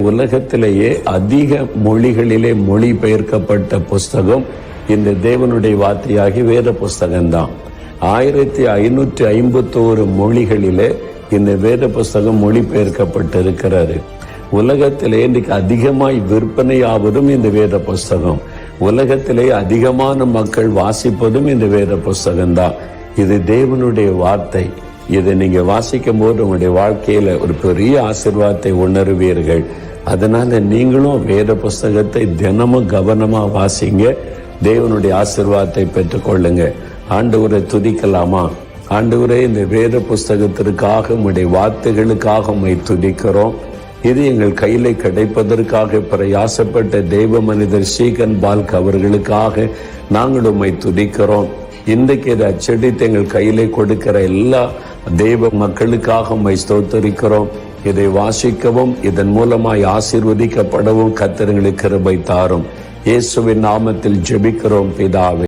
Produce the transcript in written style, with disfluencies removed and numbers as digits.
உலகத்திலேயே அதிக மொழிகளிலே மொழிபெயர்க்கப்பட்ட புஸ்தகம் இந்த தேவனுடைய வார்த்தையாகி வேத புஸ்தகம்தான். 1551 மொழிகளிலே இந்த வேத புஸ்தகம் மொழிபெயர்க்கப்பட்டிருக்கிறது. உலகத்திலே இன்றைக்கு அதிகமாய் விற்பனையாவதும் இந்த வேத புஸ்தகம். உலகத்திலே அதிகமான மக்கள் வாசிப்பதும் இந்த வேத புஸ்தகம்தான். இது தேவனுடைய வார்த்தை. இதை நீங்க வாசிக்கும் போது உங்களுடைய வாழ்க்கையில ஒரு பெரிய ஆசீர்வாதத்தை உணர்வீர்கள். அதனால நீங்களும் வேத புஸ்தகத்தை தினமும் கவனமா வாசிங்க. தேவனுடைய ஆசீர்வாதத்தை பெற்றுக்கொள்ளுங்க. ஆண்டவரை துதிக்கலாமா? ஆண்டவரே, இந்த வேத புஸ்தகத்திற்காக உங்களுடைய வார்த்தைகளுக்காக உம்மை துதிக்கிறோம். இது எங்கள் கையில கிடைப்பதற்காக பிரயாசப்பட்ட தெய்வ மனிதர் ஸ்ரீகன் பால்க் அவர்களுக்காக நாங்கள் உம்மை துதிக்கிறோம். இன்றைக்கு இதை அச்சடித்து எங்கள் கையிலே கொடுக்கிற எல்லா தெய்வ மக்களுக்காக உம்மை ஸ்தோத்தரிக்கிறோம். இதை வாசிக்கவும் இதன் மூலமாய் ஆசீர்வதிக்கப்படவும் கர்த்தர் எங்களுக்கு கிருபை தாரும். இயேசுவின் நாமத்தில் ஜெபிக்கிறோம் பிதாவே.